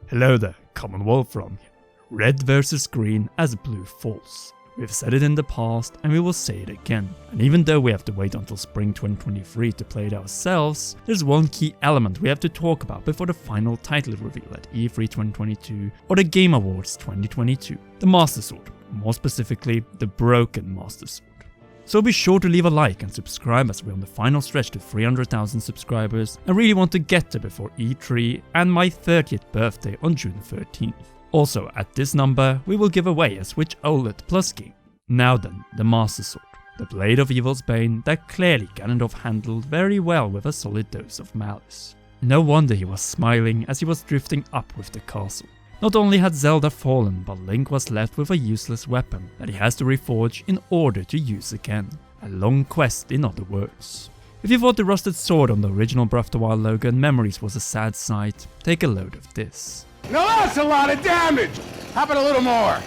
Hello there, Commonwealth from here. Red versus green as blue falls. We've said it in the past and we will say it again. And even though we have to wait until spring 2023 to play it ourselves, there's one key element we have to talk about before the final title reveal at E3 2022 or the Game Awards 2022. The Master Sword, more specifically the Broken Master Sword. So be sure to leave a like and subscribe as we're on the final stretch to 300,000 subscribers and really want to get there before E3 and my 30th birthday on June 13th. Also, at this number, we will give away a Switch OLED Plus game. Now then, the Master Sword, the Blade of Evil's Bane that clearly Ganondorf handled very well with a solid dose of malice. No wonder he was smiling as he was drifting up with the castle. Not only had Zelda fallen, but Link was left with a useless weapon that he has to reforge in order to use again. A long quest in other words. If you thought the rusted sword on the original Breath of the Wild logo and Memories was a sad sight, take a load of this. Now that's a lot of damage! How about a little more?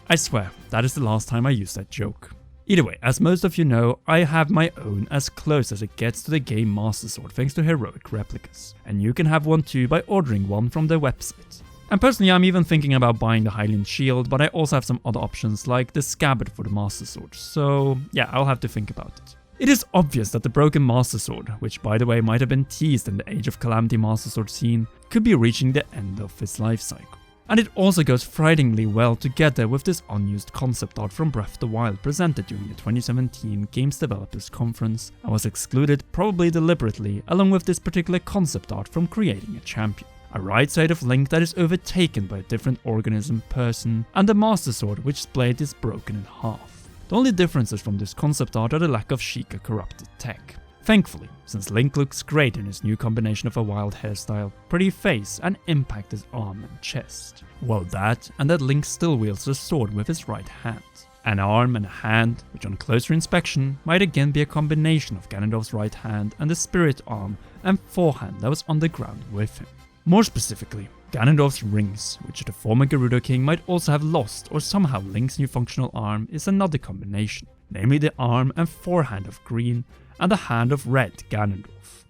I swear, that is the last time I used that joke. Either way, as most of you know, I have my own as close as it gets to the game Master Sword thanks to Heroic Replicas, and you can have one too by ordering one from their website. And personally, I'm even thinking about buying the Hylian Shield, but I also have some other options like the Scabbard for the Master Sword, so yeah, I'll have to think about it. It is obvious that the Broken Master Sword, which by the way might have been teased in the Age of Calamity Master Sword scene, could be reaching the end of its life cycle. And it also goes frighteningly well together with this unused concept art from Breath of the Wild presented during the 2017 Games Developers Conference and was excluded probably deliberately along with this particular concept art from creating a champion. A right side of Link that is overtaken by a different organism person, and the Master Sword which's blade is broken in half. The only differences from this concept art are the lack of Sheikah corrupted tech. Thankfully, since Link looks great in his new combination of a wild hairstyle, pretty face and impacted arm and chest. Well that, and that Link still wields the sword with his right hand. An arm and a hand, which on closer inspection might again be a combination of Ganondorf's right hand and the spirit arm and forehand that was on the ground with him. More specifically, Ganondorf's rings, which the former Gerudo King might also have lost, or somehow Link's new functional arm is another combination, namely the arm and forehand of green and the hand of red Ganondorf.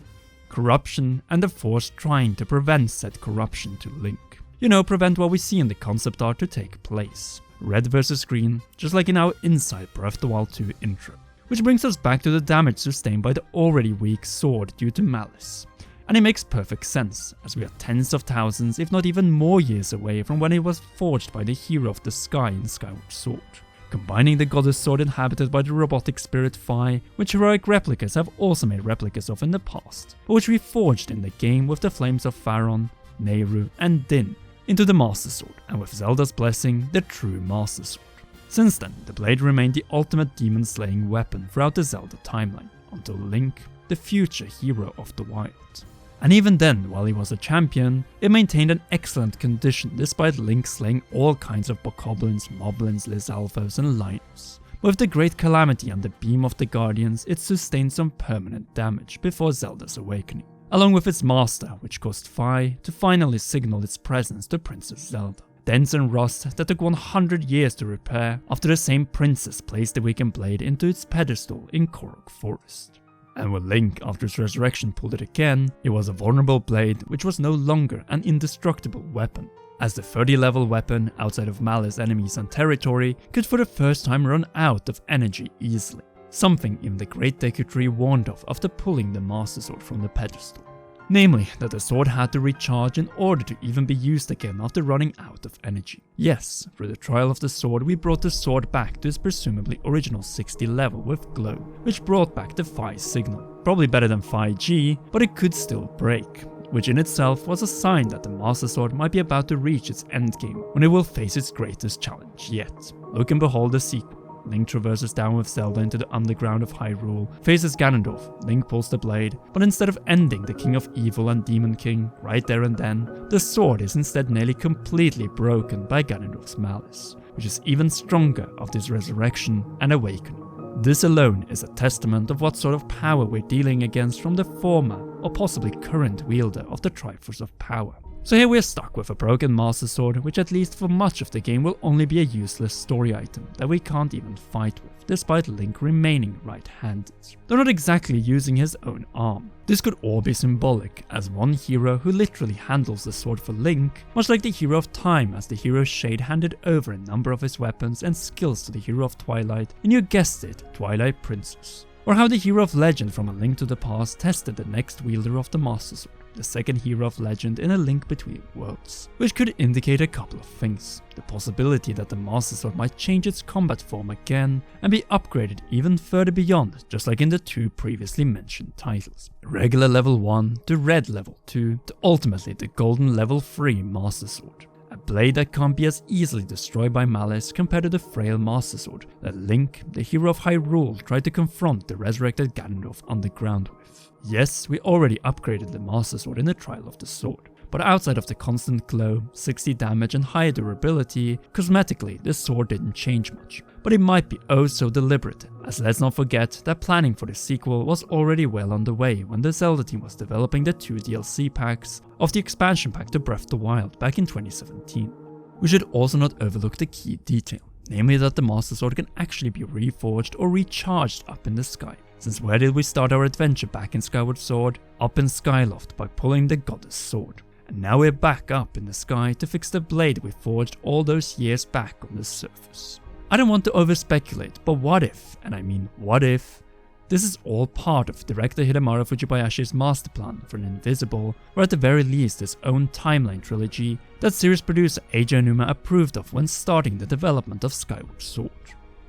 Corruption and the Force trying to prevent said corruption to Link. You know, prevent what we see in the concept art to take place. Red versus green, just like in our Inside Breath of the Wild 2 intro. Which brings us back to the damage sustained by the already weak sword due to malice. And it makes perfect sense, as we are tens of thousands, if not even more years away from when it was forged by the hero of the sky in Skyward Sword. Combining the goddess sword inhabited by the robotic spirit Phi, which Heroic Replicas have also made replicas of in the past, but which we forged in the game with the flames of Faron, Nehru and Din, into the Master Sword, and with Zelda's blessing, the true Master Sword. Since then, the blade remained the ultimate demon-slaying weapon throughout the Zelda timeline, until Link, the future hero of the wild. And even then, while he was a champion, it maintained an excellent condition despite Link slaying all kinds of bokoblins, moblins, Lizalfos and Lynels. With the Great Calamity and the Beam of the Guardians, it sustained some permanent damage before Zelda's awakening, along with its master, which caused Phi to finally signal its presence to Princess Zelda. Dents and rust that took 100 years to repair after the same princess placed the weakened blade into its pedestal in Korok Forest. And when Link, after his resurrection, pulled it again, it was a vulnerable blade which was no longer an indestructible weapon, as the 30-level weapon outside of Malice enemies and territory could for the first time run out of energy easily, something even the Great Deku Tree warned of after pulling the Master Sword from the pedestal. Namely, that the sword had to recharge in order to even be used again after running out of energy. Yes, through the trial of the sword we brought the sword back to its presumably original 60 level with glow, which brought back the Phi signal. Probably better than Phi G, but it could still break, which in itself was a sign that the Master Sword might be about to reach its endgame when it will face its greatest challenge yet. Look and behold the sequel. Link traverses down with Zelda into the underground of Hyrule, faces Ganondorf, Link pulls the blade, but instead of ending the King of Evil and Demon King right there and then, the sword is instead nearly completely broken by Ganondorf's malice, which is even stronger after his resurrection and awakening. This alone is a testament of what sort of power we're dealing against from the former or possibly current wielder of the Triforce of Power. So here we are stuck with a broken Master Sword, which at least for much of the game will only be a useless story item that we can't even fight with, despite Link remaining right-handed, though not exactly using his own arm. This could all be symbolic, as one hero who literally handles the sword for Link, much like the Hero of Time, as the hero Shade handed over a number of his weapons and skills to the Hero of Twilight, and you guessed it, Twilight Princess. Or how the Hero of Legend from A Link to the Past tested the next wielder of the Master Sword, the second Hero of Legend in A Link Between Worlds, which could indicate a couple of things. The possibility that the Master Sword might change its combat form again and be upgraded even further beyond, just like in the two previously mentioned titles. Regular level 1 to red level 2 to ultimately the golden level 3 Master Sword. A blade that can't be as easily destroyed by malice compared to the frail Master Sword that Link, the hero of Hyrule, tried to confront the resurrected Ganondorf underground with. Yes, we already upgraded the Master Sword in the Trial of the Sword, but outside of the constant glow, 60 damage and higher durability, cosmetically the sword didn't change much. But it might be oh so deliberate, as let's not forget that planning for the sequel was already well underway when the Zelda team was developing the 2 DLC packs of the expansion pack to Breath of the Wild back in 2017. We should also not overlook the key detail, namely that the Master Sword can actually be reforged or recharged up in the sky. Since where did we start our adventure back in Skyward Sword? Up in Skyloft by pulling the Goddess Sword. And now we're back up in the sky to fix the blade we forged all those years back on the surface. I don't want to over-speculate, but what if, and I mean what if, this is all part of director Hidemaru Fujibayashi's master plan for an invisible, or at the very least his own timeline trilogy that series producer Eiji Aonuma approved of when starting the development of Skyward Sword.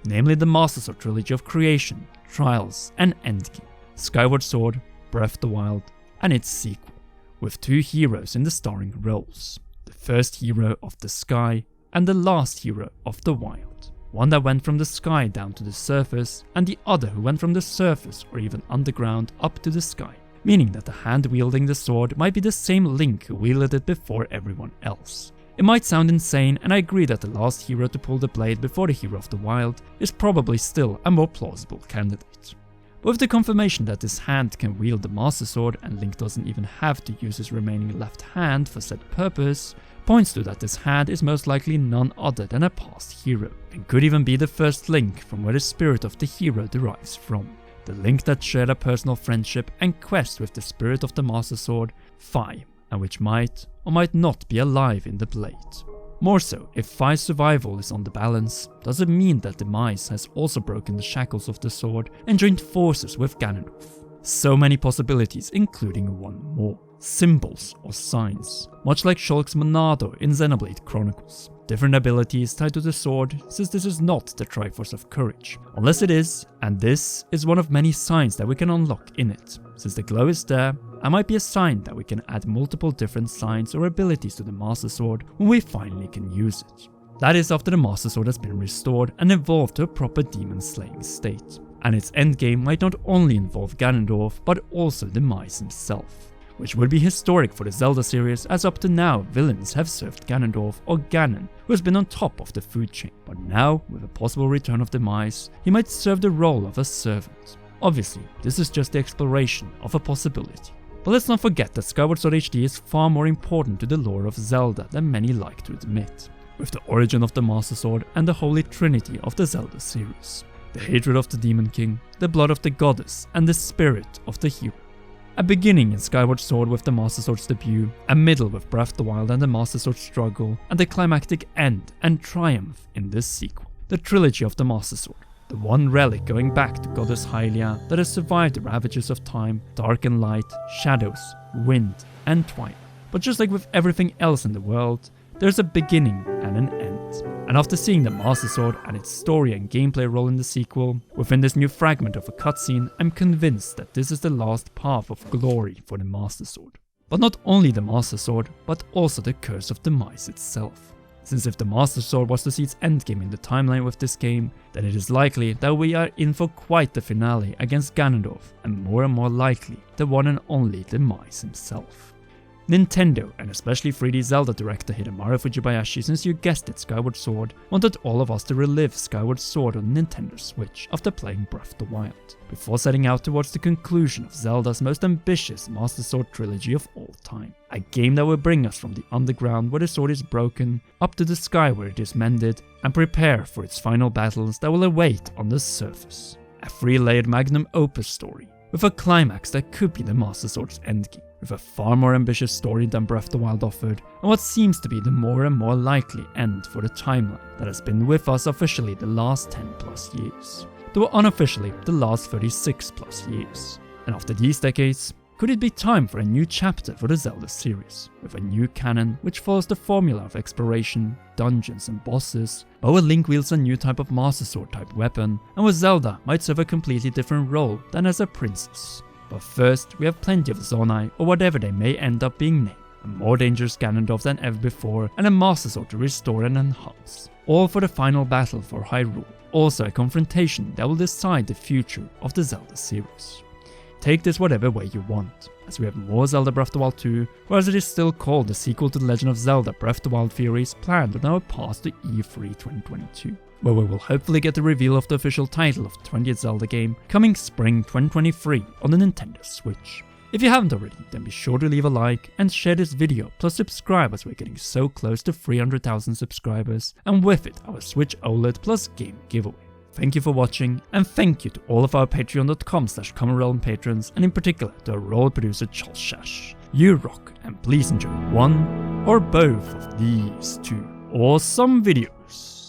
Namely the Master Sword trilogy of Creation, Trials, and Endgame. Skyward Sword, Breath of the Wild, and its sequel, with 2 heroes in the starring roles. The first hero of the sky, and the last hero of the wild. One that went from the sky down to the surface, and the other who went from the surface or even underground up to the sky, meaning that the hand wielding the sword might be the same Link who wielded it before everyone else. It might sound insane, and I agree that the last hero to pull the blade before the hero of the wild is probably still a more plausible candidate. But with the confirmation that this hand can wield the Master Sword and Link doesn't even have to use his remaining left hand for said purpose, points to that this hand is most likely none other than a past hero, and could even be the first Link from where the spirit of the hero derives from. The Link that shared a personal friendship and quest with the spirit of the Master Sword, Fi, and which might or might not be alive in the blade. More so, if Fi's survival is on the balance, does it mean that Demise has also broken the shackles of the sword and joined forces with Ganondorf? So many possibilities, including one more. Symbols or signs, much like Shulk's Monado in Xenoblade Chronicles. Different abilities tied to the sword, since this is not the Triforce of Courage. Unless it is, and this is one of many signs that we can unlock in it. Since the glow is there, it might be a sign that we can add multiple different signs or abilities to the Master Sword when we finally can use it. That is after the Master Sword has been restored and evolved to a proper demon slaying state. And its endgame might not only involve Ganondorf, but also Demise himself, which would be historic for the Zelda series, as up to now villains have served Ganondorf or Ganon, who has been on top of the food chain. But now, with a possible return of Demise, he might serve the role of a servant. Obviously, this is just the exploration of a possibility. But let's not forget that Skyward Sword HD is far more important to the lore of Zelda than many like to admit, with the origin of the Master Sword and the holy trinity of the Zelda series. The hatred of the Demon King, the blood of the goddess, and the spirit of the hero. A beginning in Skyward Sword with the Master Sword's debut, a middle with Breath of the Wild and the Master Sword's struggle, and a climactic end and triumph in this sequel. The trilogy of the Master Sword. The one relic going back to Goddess Hylia that has survived the ravages of time, dark and light, shadows, wind, and twilight. But just like with everything else in the world, there's a beginning and an end. And after seeing the Master Sword and its story and gameplay role in the sequel, within this new fragment of a cutscene, I'm convinced that this is the last path of glory for the Master Sword. But not only the Master Sword, but also the Curse of Demise itself. Since if the Master Sword was to see its endgame in the timeline with this game, then it is likely that we are in for quite the finale against Ganondorf, and more likely the one and only Demise himself. Nintendo, and especially 3D Zelda director Hidemaru Fujibayashi, since you guessed it, Skyward Sword, wanted all of us to relive Skyward Sword on Nintendo Switch after playing Breath of the Wild, before setting out towards the conclusion of Zelda's most ambitious Master Sword trilogy of all time. A game that will bring us from the underground where the sword is broken, up to the sky where it is mended, and prepare for its final battles that will await on the surface. A 3-layered magnum opus story, with a climax that could be the Master Sword's endgame, with a far more ambitious story than Breath of the Wild offered, and what seems to be the more and more likely end for the timeline that has been with us officially the last 10 plus years, though unofficially the last 36 plus years. And after these decades, could it be time for a new chapter for the Zelda series, with a new canon which follows the formula of exploration, dungeons and bosses, but where Link wields a new type of Master Sword type weapon, and where Zelda might serve a completely different role than as a princess? But first, we have plenty of Zonai, or whatever they may end up being named, a more dangerous Ganondorf than ever before, and a Master Sword to restore and enhance, all for the final battle for Hyrule, also a confrontation that will decide the future of the Zelda series. Take this whatever way you want, as we have more Zelda Breath of the Wild 2, or as it is still called, the sequel to The Legend of Zelda Breath of the Wild Theories, planned on our path to E3 2022, where we will hopefully get the reveal of the official title of the 20th Zelda game coming spring 2023 on the Nintendo Switch. If you haven't already, then be sure to leave a like and share this video, plus subscribe as we're getting so close to 300,000 subscribers, and with it our Switch OLED plus game giveaway. Thank you for watching, and thank you to all of our patreon.com/CommonRealm patrons, and in particular to our role producer Charles Shash. You rock, and please enjoy one or both of these two awesome videos.